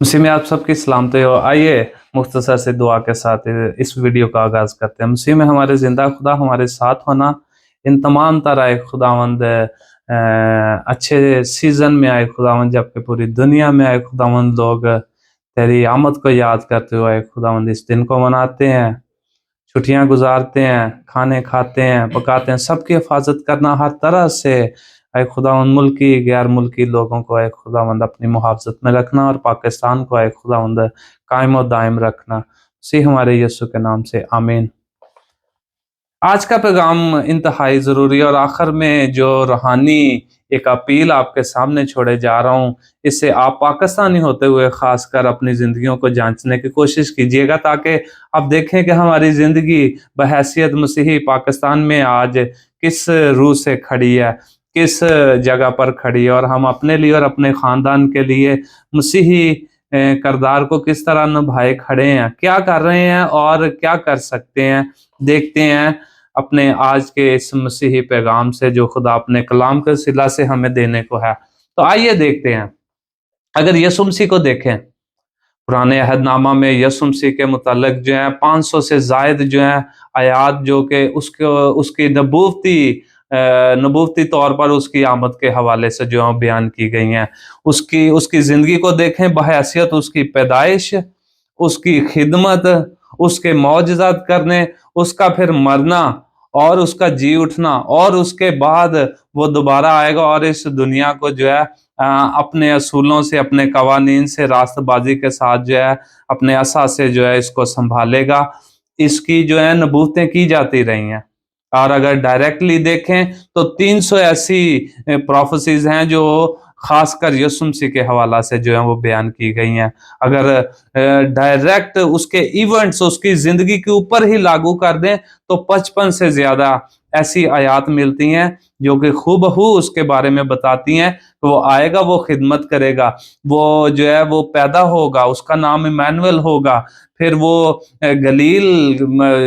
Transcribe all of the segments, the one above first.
मसीह में आप सबकी सलामती हो। आइए मुख्तसर से दुआ के साथ इस वीडियो का आगाज़ करते हैं। मसीह में हमारे ज़िंदा खुदा हमारे साथ होना, इन तमाम तरह आए खुदावंद अच्छे सीज़न में आए खुदावंद, जबकि पूरी दुनिया में आए खुदावंद लोग तेरी आमद को याद करते हुए खुदावंद इस दिन को मनाते हैं, छुट्टियां गुजारते हैं, खाने खाते हैं, पकाते हैं। सबकी हिफाजत करना हर तरह से, ऐ खुदावंद मुल्की गैर मुल्की लोगों को ऐ खुदावंद अपनी मुहाफ़ज़त में रखना, और पाकिस्तान को ऐ खुदावंद कायम और दायम रखना। सी हमारे यीशु के नाम से आमीन। आज का पैगाम इंतहाई ज़रूरी है, और आखिर में जो रूहानी एक अपील आपके सामने छोड़े जा रहा हूँ, इससे आप पाकिस्तानी होते हुए ख़ासकर अपनी ज़िंदगियों को जांचने की कोशिश कीजिएगा, ताकि आप देखें कि हमारी ज़िंदगी बहैसियत मसीही पाकिस्तान में आज किस रूह से खड़ी है, किस जगह पर खड़ी है, और हम अपने लिए और अपने ख़ानदान के लिए मसीही किरदार को किस तरह निभाए खड़े हैं, क्या कर रहे हैं और क्या कर सकते हैं। देखते हैं अपने आज के इस मसीही पैगाम से जो खुदा अपने कलाम के सिला से हमें देने को है। तो आइए देखते हैं। अगर यीशु मसीह को देखें, पुराने अहदनामा में यीशु मसीह के मुतालिक जो है 500 से ज़ायद जो है आयात जो कि उसकी नबूवती तौर पर उसकी आमद के हवाले से जो है बयान की गई हैं। उसकी ज़िंदगी को देखें बहैसियत उसकी पैदाइश, उसकी खिदमत, उसके मौजज़ात करने, उसका फिर मरना और उसका जी उठना, और उसके बाद वो दोबारा आएगा और इस दुनिया को जो है अपने असूलों से, अपने कवानीन से, रास्तबाजी के साथ जो है अपने असा से जो है इसको संभालेगा। इसकी जो है नबूवतें की जाती रही हैं। और अगर डायरेक्टली देखें तो 300 ऐसी प्रोफेसीज हैं जो खासकर यीशु मसीह के हवाला से जो है वो बयान की गई हैं। अगर डायरेक्ट उसके इवेंट्स उसकी ज़िंदगी के ऊपर ही लागू कर दें तो 55 से ज़्यादा ऐसी आयात मिलती हैं जो कि खूबहू उसके बारे में बताती हैं कि वो आएगा, वो खिदमत करेगा, वो जो है वो पैदा होगा, उसका नाम इमैनुएल होगा, फिर वो गलील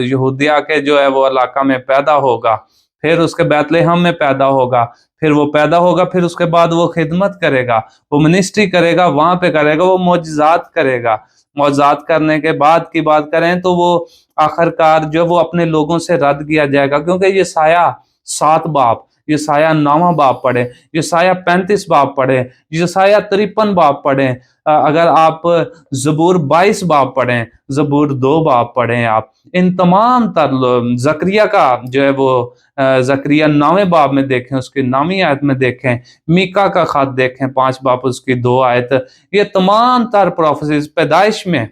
यहूदिया के जो है वो इलाका में पैदा होगा, फिर उसके बैतलहम में पैदा होगा, फिर वो पैदा होगा, फिर उसके बाद वो खिदमत करेगा, वो मिनिस्ट्री करेगा, वहाँ पे करेगा, वो मौजज़ात करेगा। मौजज़ात करने के बाद की बात करें तो वो आखिरकार जो वो अपने लोगों से रद्द किया जाएगा, क्योंकि यशायाह 7 बाब, यशायाह 9वां बाब पढ़े, यशायाह 35 बाब पढ़े, यशायाह 53 बाब पढ़े, अगर आप ज़बूर 22 बाब पढ़ें, ज़बूर 2 बाब पढ़ें, आप इन तमाम ज़करिया का जो है वो ज़करिया 9वें बाब में देखें, उसकी 9वीं आयत में देखें, मीका का खत देखें 5 बाब उसकी 2 आयत, ये तमाम तर प्रोफेसीज पैदाइश में।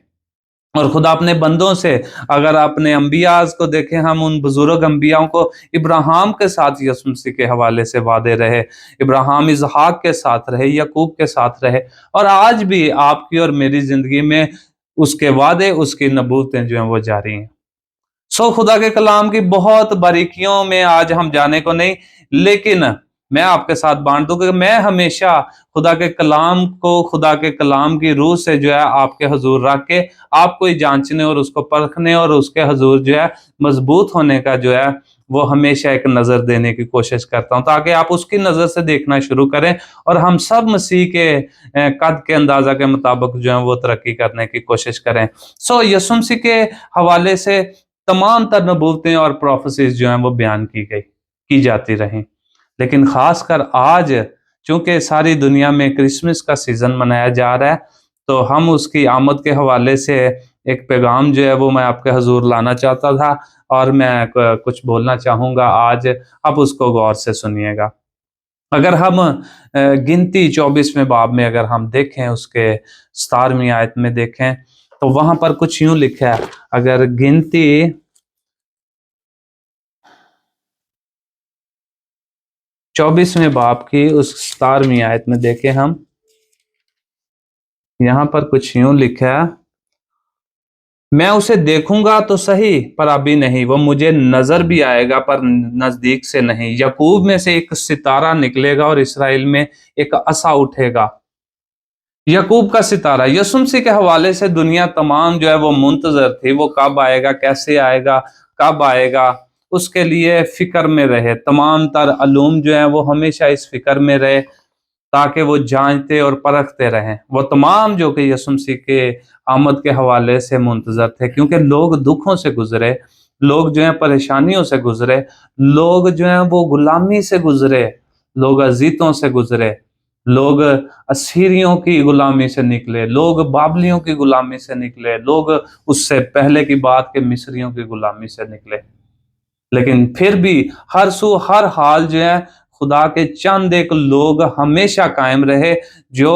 और खुदा अपने बंदों से, अगर अपने अंबियाज को देखें, हम उन बुजुर्ग अंबियाओं को, इब्राहिम के साथ यीशु मसीह के हवाले से वादे रहे, इब्राहिम इसहाक के साथ रहे, याकूब के साथ रहे, और आज भी आपकी और मेरी जिंदगी में उसके वादे, उसकी नबूवतें जो हैं वो जारी हैं। खुदा के कलाम की बहुत बारीकियों में आज हम जाने को नहीं, लेकिन मैं आपके साथ बांट दूं कि मैं हमेशा खुदा के कलाम को, खुदा के कलाम की रूह से जो है आपके हजूर रख के आपको ही जांचने और उसको परखने और उसके हजूर जो है मजबूत होने का जो है वो हमेशा एक नज़र देने की कोशिश करता हूं, ताकि आप उसकी नज़र से देखना शुरू करें और हम सब मसीह के कद के अंदाजा के मुताबिक जो है वो तरक्की करने की कोशिश करें। यीशु मसीह के हवाले से तमाम तर नबूवतें और प्रोफेसीज जो हैं वो बयान की जाती रहीं, लेकिन खासकर आज चूंकि सारी दुनिया में क्रिसमस का सीजन मनाया जा रहा है, तो हम उसकी आमद के हवाले से एक पैगाम जो है वो मैं आपके हजूर लाना चाहता था, और मैं कुछ बोलना चाहूँगा आज, आप उसको गौर से सुनिएगा। अगर हम गिनती 24वें बाब में अगर हम देखें, उसके 17वीं आयत में देखें, तो वहां पर कुछ यूं लिखा है। अगर गिनती 24वें बाब की उस 17वीं आयत में देखें हम, यहाँ पर कुछ यूं लिखा है, मैं उसे देखूंगा तो सही पर अभी नहीं, वो मुझे नजर भी आएगा पर नजदीक से नहीं। याकूब में से एक सितारा निकलेगा और इसराइल में एक असा उठेगा। याकूब का सितारा यीशु मसीह के हवाले से दुनिया तमाम जो है वो मुंतजर थी, वो कब आएगा, कैसे आएगा, कब आएगा, उसके लिए फिक्र में रहे। तमाम तर अलूम जो है वो हमेशा इस फिक्र में रहे تاکہ وہ جانچتے اور پرکھتے رہیں۔ وہ تمام جو کہ یسوع مسیح کے آمد کے حوالے سے منتظر تھے، کیونکہ لوگ دکھوں سے گزرے، لوگ جو ہیں پریشانیوں سے گزرے، لوگ جو ہیں وہ غلامی سے گزرے، لوگ اذیتوں سے گزرے، لوگ اسیریوں کی غلامی سے نکلے، لوگ بابلیوں کی غلامی سے نکلے، لوگ اس سے پہلے کی بات کے مصریوں کی غلامی سے نکلے۔ لیکن پھر بھی ہر سو ہر حال جو ہے خدا کے چند ایک لوگ ہمیشہ قائم رہے جو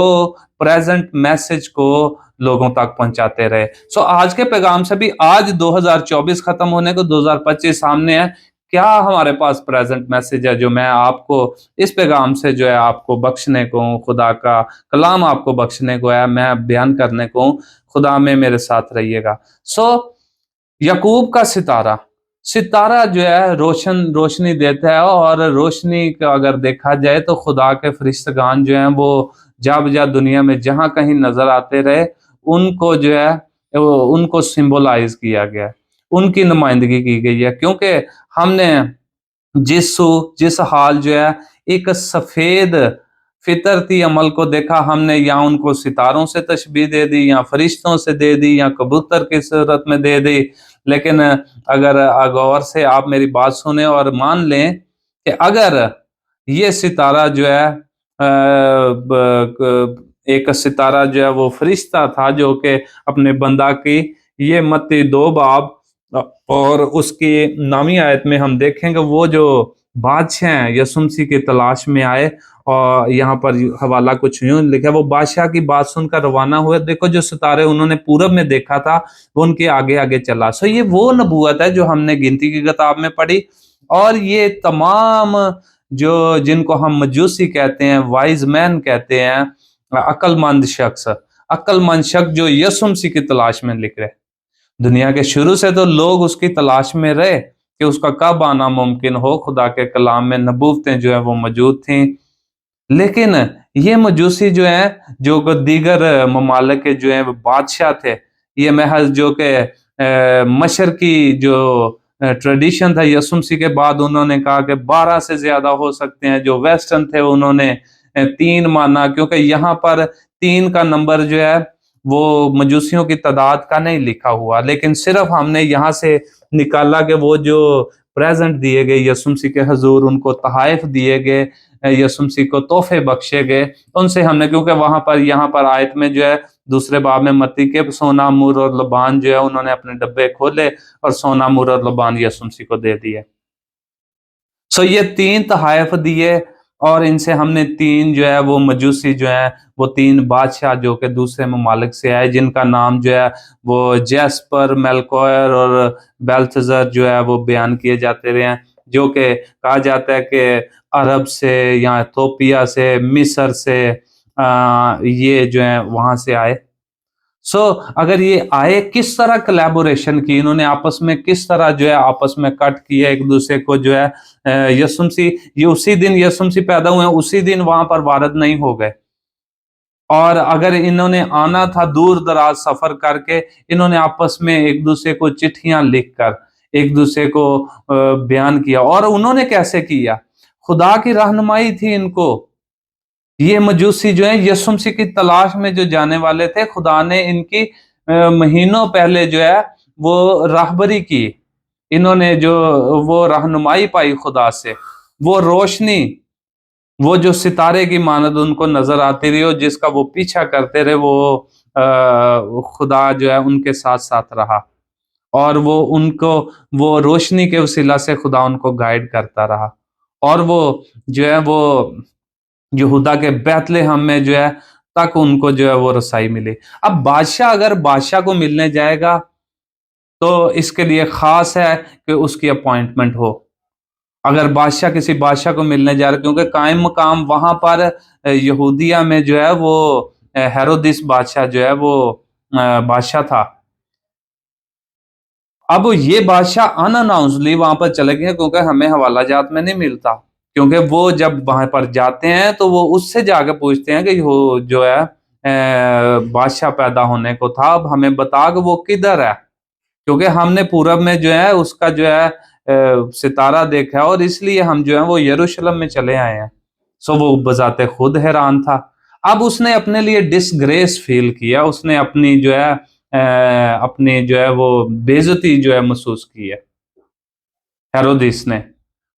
پریزنٹ میسج کو لوگوں تک پہنچاتے رہے۔ آج کے پیغام سے بھی، آج 2024 ختم ہونے کو 2025 سامنے ہے، کیا ہمارے پاس پریزنٹ میسج ہے جو میں آپ کو اس پیغام سے جو ہے آپ کو بخشنے کو ہوں، خدا کا کلام آپ کو بخشنے کو ہے، میں بیان کرنے کو ہوں۔ خدا میں میرے ساتھ رہیے گا۔ یعقوب کا ستارہ جو ہے روشنی دیتا ہے، اور روشنی کا اگر دیکھا جائے تو خدا کے فرشتگان جو ہیں وہ جا دنیا میں جہاں کہیں نظر آتے رہے، ان کو جو ہے ان کو سمبولائز کیا گیا، ان کی نمائندگی کی گئی ہے، کیونکہ ہم نے جس حال جو ہے ایک سفید فطرتی عمل کو دیکھا، ہم نے یا ان کو ستاروں سے تشبیہ دے دی، یا فرشتوں سے دے دی، یا کبوتر کی صورت میں دے دی۔ لیکن اگر غور سے آپ میری بات سنیں اور مان لیں کہ اگر یہ ستارہ جو ہے ایک ستارہ جو ہے وہ فرشتہ تھا جو کہ اپنے بندہ کی، یہ متی 2 باب اور اس کی 9ویں آیت میں ہم دیکھیں گے وہ جو بادشاہ ہیں یسوع مسیح کی تلاش میں آئے، اور یہاں پر حوالہ کچھ یوں لکھا، وہ بادشاہ کی بات سن کر روانہ ہوئے، دیکھو جو ستارے انہوں نے پورب میں دیکھا تھا وہ ان کے آگے آگے چلا۔ یہ وہ نبوت ہے جو ہم نے گنتی کی کتاب میں پڑھی، اور یہ تمام جن کو ہم مجوسی کہتے ہیں، وائز مین کہتے ہیں، عقل مند شخص جو یسوع مسیح کی تلاش میں لکھ رہے۔ دنیا کے شروع سے تو لوگ اس کی تلاش میں رہے کہ اس کا کب آنا ممکن ہو۔ خدا کے کلام میں نبوتیں جو ہیں وہ موجود تھیں، لیکن یہ مجوسی جو ہیں، جو دیگر ممالک کے جو ہیں بادشاہ تھے، یہ محض جو کہ مشرقی جو ٹریڈیشن تھا یسوع مسیح کے بعد، انہوں نے کہا کہ 12 سے زیادہ ہو سکتے ہیں۔ جو ویسٹرن تھے انہوں نے 3 مانا، کیونکہ یہاں پر 3 کا نمبر جو ہے وہ مجوسیوں کی تعداد کا نہیں لکھا ہوا، لیکن صرف ہم نے یہاں سے نکالا کہ وہ جو پریزنٹ دیے گئے یسوع مسیح کے حضور، ان کو تحائف دیے گئے، یسوع مسیح کو تحفے بخشے گئے، ان سے ہم نے، کیونکہ یہاں پر آیت میں جو ہے 2 باب میں متی کے سونا، مور اور لبان جو ہے انہوں نے اپنے ڈبے کھولے اور سونا، مور اور لبان یسوع مسیح کو دے دیے۔ یہ 3 تحائف دیے، اور ان سے ہم نے 3 جو ہے وہ مجوسی جو ہیں، وہ 3 بادشاہ جو کہ دوسرے ممالک سے آئے، جن کا نام جو ہے وہ جیسپر، میلکوئر اور بیلتشازر جو ہے وہ بیان کیے جاتے رہے ہیں، جو کہ کہا جاتا ہے کہ عرب سے یا ایتھوپیا سے، مصر سے یہ جو ہیں وہاں سے آئے۔ اگر یہ آئے، کس طرح کلیبوریشن کی انہوں نے آپس میں، کس طرح جو ہے آپس میں کٹ کیا ایک دوسرے کو جو ہے یسوع مسیح، یہ اسی دن یسوع مسیح پیدا ہوئے ہیں، اسی دن وہاں پر وارد نہیں ہو گئے، اور اگر انہوں نے آنا تھا دور دراز سفر کر کے، انہوں نے آپس میں ایک دوسرے کو چٹھیاں لکھ کر ایک دوسرے کو بیان کیا۔ اور انہوں نے کیسے کیا؟ خدا کی رہنمائی تھی ان کو۔ یہ مجوسی جو ہیں یسوع مسیح کی تلاش میں جو جانے والے تھے، خدا نے ان کی مہینوں پہلے جو ہے وہ راہبری کی، انہوں نے جو وہ رہنمائی پائی خدا سے، وہ روشنی، وہ جو ستارے کی مانند ان کو نظر آتی رہی، اور جس کا وہ پیچھا کرتے رہے، وہ خدا جو ہے ان کے ساتھ ساتھ رہا، اور وہ روشنی کے وسیلہ سے خدا ان کو گائیڈ کرتا رہا، اور وہ جو ہے وہ یہودا کے بیت لحم میں جو ہے تک ان کو جو ہے وہ رسائی ملی۔ اب بادشاہ اگر بادشاہ کو ملنے جائے گا تو اس کے لیے خاص ہے کہ اس کی اپوائنٹمنٹ ہو۔ اگر بادشاہ کسی بادشاہ کو ملنے جا رہا ہے، کیونکہ قائم مقام وہاں پر یہودیہ میں جو ہے وہ ہیرودیس بادشاہ جو ہے وہ بادشاہ تھا۔ اب یہ بادشاہ اناناؤنسلی وہاں پر چلے گئے، کیونکہ ہمیں حوالہ جات میں نہیں ملتا، کیونکہ وہ جب وہاں پر جاتے ہیں تو وہ اس سے جا کے پوچھتے ہیں کہ وہ جو ہے بادشاہ پیدا ہونے کو تھا، اب ہمیں بتا کہ وہ کدھر ہے، کیونکہ ہم نے پورب میں جو ہے اس کا جو ہے ستارہ دیکھا ہے، اور اس لیے ہم جو ہے وہ یروشلم میں چلے آئے ہیں۔ सो वो बजाते खुद हैरान था। अब उसने अपने लिए डिसग्रेस फील किया, उसने अपनी जो है अपनी जो है वो बेइज्जती जो है महसूस की है हेरोदिस ने।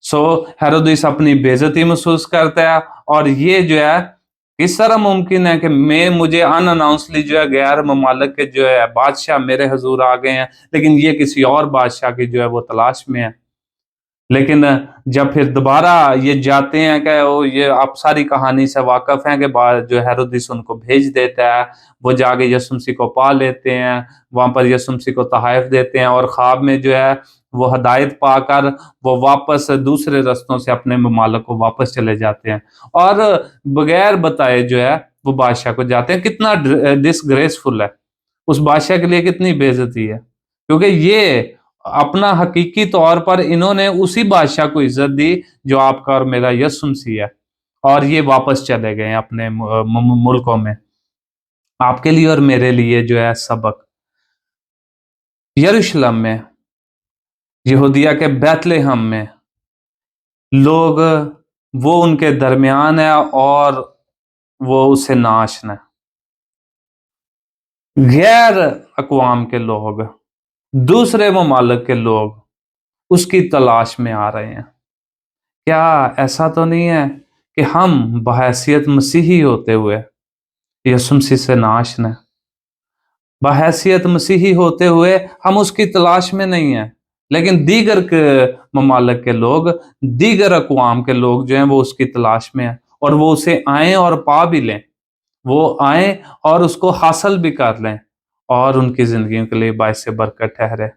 सो हेरोदिस अपनी बेइज्जती महसूस करता है, और ये जो है किस तरह मुमकिन है कि मुझे अनअनाउंसली जो है गैर ममालिक के जो है बादशाह मेरे हजूर आ गए हैं, लेकिन ये किसी और बादशाह की जो है वो तलाश में है। लेकिन जब फिर दोबारा ये जाते हैं कि वो ये आप सारी कहानी से वाकिफ़ हैं कि बाद जो हेरोदिस उनको भेज देता है, वो जाके यीशु मसीह को पा लेते हैं, वहाँ पर यीशु मसीह को तोहफ़ देते हैं, और ख्वाब में जो है वो हिदायत पाकर वो वापस दूसरे रास्तों से अपने ममालिक को वापस चले जाते हैं, और बगैर बताए जो है वो बादशाह को जाते हैं। कितना डिसग्रेसफुल है, उस बादशाह के लिए कितनी बेइज्जती है, क्योंकि ये अपना हकीकी तौर पर इन्होंने उसी बादशाह को इज्जत दी जो आपका और मेरा यीशु मसीह है, और ये वापस चले गए अपने मुल्कों में। आपके लिए और मेरे लिए जो है सबक, यरूशलेम में, यहूदिया के बैतलहम में लोग वो उनके दरमियान है और वो उसे नाश न। गैर अक़वाम के लोग, दूसरे ममालिक के लोग उसकी तलाश में आ रहे हैं। क्या ऐसा तो नहीं है कि हम बहैसियत मसीही होते हुए यीशु मसीह से नाश न, बहैसियत मसीही होते हुए हम उसकी तलाश में नहीं हैं, लेकिन दीगर के ममालिक के लोग, दीगर अक़वाम के लोग जो हैं वो उसकी तलाश में हैं, और वो उसे आएँ और पा भी लें, वो आएँ और उसको हासिल भी कर लें, और उनकी ज़िंदगियों के लिए बाइस बरकत ठहरे।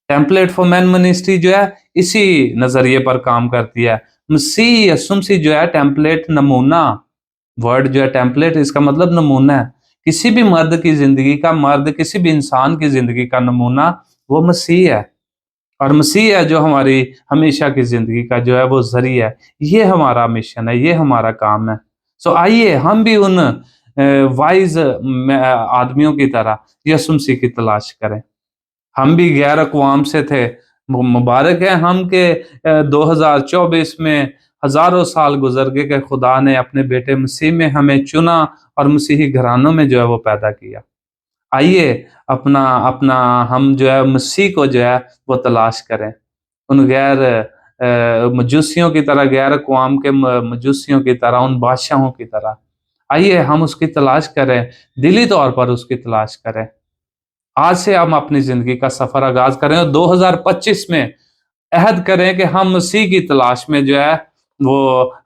टेम्पलेट फॉर मैन मिनिस्ट्री जो है इसी नजरिए पर काम करती है। मसीह यीशु मसीह जो है टेम्पलेट, नमूना, वर्ड जो है टेम्पलेट, इसका मतलब नमूना है। किसी भी मर्द की जिंदगी का, मर्द किसी भी इंसान की जिंदगी का नमूना वो मसीह है, और मसीह है जो हमारी हमेशा की जिंदगी का जो है वो जरिया है। ये हमारा मिशन है, ये हमारा काम है। सो आइए हम भी उन वाइज आदमियों की तरह यीशु मसीह की तलाश करें। हम भी गैर अक़वाम से थे, मुबारक है हम के 2024 में हज़ारों साल गुज़र गए कि खुदा ने अपने बेटे मसीह में हमें चुना और मसीही घरानों में जो है वो पैदा किया। आइए अपना अपना हम जो है मसीह को जो है वो तलाश करें, उन गैर मजूसियों की तरह, गैर अक़वाम के मजूसियों की तरह, उन बादशाहों की तरह। आइए हम उसकी तलाश करें, दिली तौर पर उसकी तलाश करें। आज से हम अपनी ज़िंदगी का सफ़र आगाज़ करें और 2025 में अहद करें कि हम मसीह की तलाश में जो है वो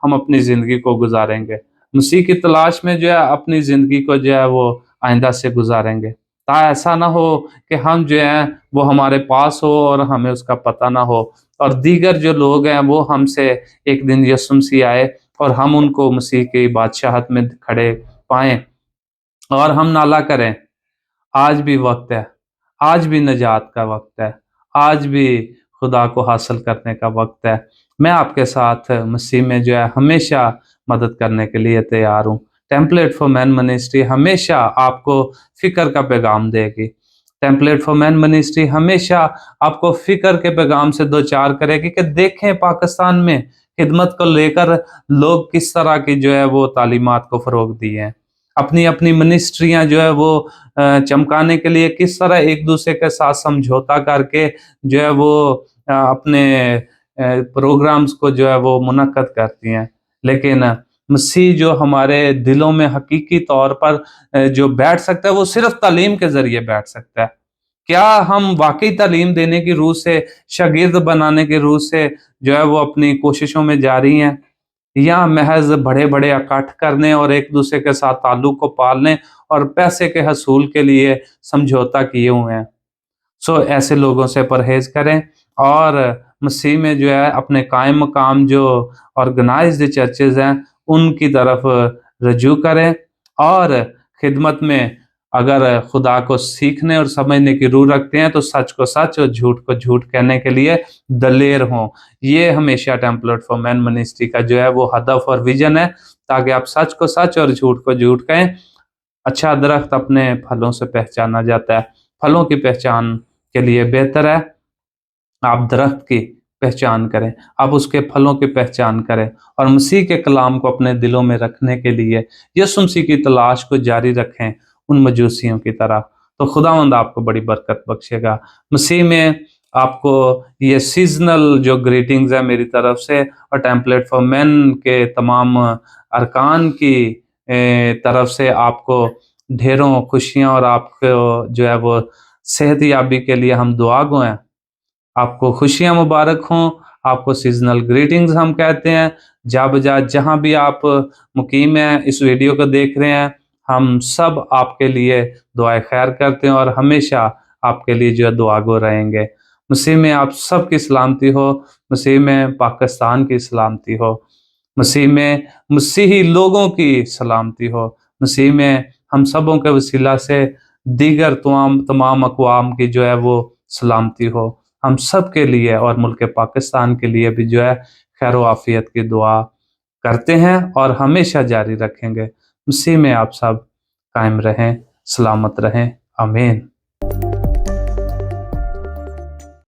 हम अपनी ज़िंदगी को गुज़ारेंगे। मसीह की तलाश में जो है अपनी ज़िंदगी को जो है वो आइंदा से गुज़ारेंगे। ऐसा ना हो कि हम जो हैं वो हमारे पास हो और हमें उसका पता ना हो, और दीगर जो लोग हैं वो हमसे एक दिन यीशु मसीह आए और हम उनको मसीह की बादशाहत में खड़े पाएँ और हम नाला करें, आज भी वक्त है, आज भी निजात का वक्त है, आज भी खुदा को हासिल करने का वक्त है। मैं आपके साथ मसीह में जो है हमेशा मदद करने के लिए तैयार हूँ। टेम्पलेट फॉर मैन मिनिस्ट्री हमेशा आपको फ़िक्र का पैगाम देगी। टेम्पलेट फॉर मैन मिनिस्ट्री हमेशा आपको फ़िक्र के पैगाम से दो चार करेगी कि देखें पाकिस्तान में खिदमत को लेकर लोग किस तरह की जो है वो तालीमात को फ़रोग़ दिए हैं। अपनी-अपनी मिनिस्ट्रियाँ जो है वो चमकाने के लिए किस तरह एक दूसरे के साथ समझौता करके जो है वो अपने प्रोग्राम्स को जो है वो मुनक्कद करती हैं। लेकिन मसीह जो हमारे दिलों में हकीकी तौर पर जो बैठ सकता है वो सिर्फ़ तालीम के ज़रिए बैठ सकता है। क्या हम वाक़ई तालीम देने की रूह से, शागिर्द बनाने की रूह से जो है वो अपनी कोशिशों में जारी हैं? या महज़ बड़े-बड़े इकट्ठ करने और एक दूसरे के साथ ताल्लुक़ को पालने और पैसे के हसूल के लिए समझौता किए हुए हैं? सो ऐसे लोगों से परहेज़ करें और मसीह में जो है अपने कायम मकाम जो ऑर्गेनाइज़्ड चर्चेज़ हैं, उनकी तरफ रजू करें, और खिदमत में अगर खुदा को सीखने और समझने की रूह रखते हैं तो सच को सच और झूठ को झूठ कहने के लिए दलेर हों। ये हमेशा टेम्पलेट फॉर मैन मिनिस्ट्री का जो है वो हदफ और विज़न है, ताकि आप सच को सच और झूठ को झूठ कहें। अच्छा दरख्त अपने फलों से पहचाना जाता है। फलों की पहचान के लिए बेहतर है आप दरख्त की पहचान करें, आप उसके फलों की पहचान करें और मसीह के कलाम को अपने दिलों में रखने के लिए यीशु मसीह की तलाश को जारी रखें उन मजूसियों की तरह। तो खुदावंद आपको बड़ी बरकत बख्शेगा। मसीह में आपको ये सीजनल जो ग्रीटिंग्स है मेरी तरफ से और टेम्पलेट फॉर मेन के तमाम अरकान की तरफ से आपको ढेरों खुशियां और आपको जो है वो सेहत याबी के लिए हम दुआ गो हैं। आपको खुशियां मुबारक हों, आपको सीजनल ग्रीटिंग्स हम कहते हैं। जा बजा जहां भी आप मुकीम हैं, इस वीडियो को देख रहे हैं, हम सब आपके लिए दुआए खैर करते हैं और हमेशा आपके लिए जो है दुआ गो रहेंगे। मसीह में आप सब की सलामती हो, मसीह में पाकिस्तान की सलामती हो, मसीह में मसीही लोगों की सलामती हो, मसीह में हम सबों के वसीला से दीगर तमाम अक़वाम की जो है वो सलामती हो। हम सब के लिए और मुल्क पाकिस्तान के लिए भी जो है खैर व आफियत की दुआ करते हैं और हमेशा जारी रखेंगे। मसीह में आप सब कायम रहें, सलामत रहें। आमीन।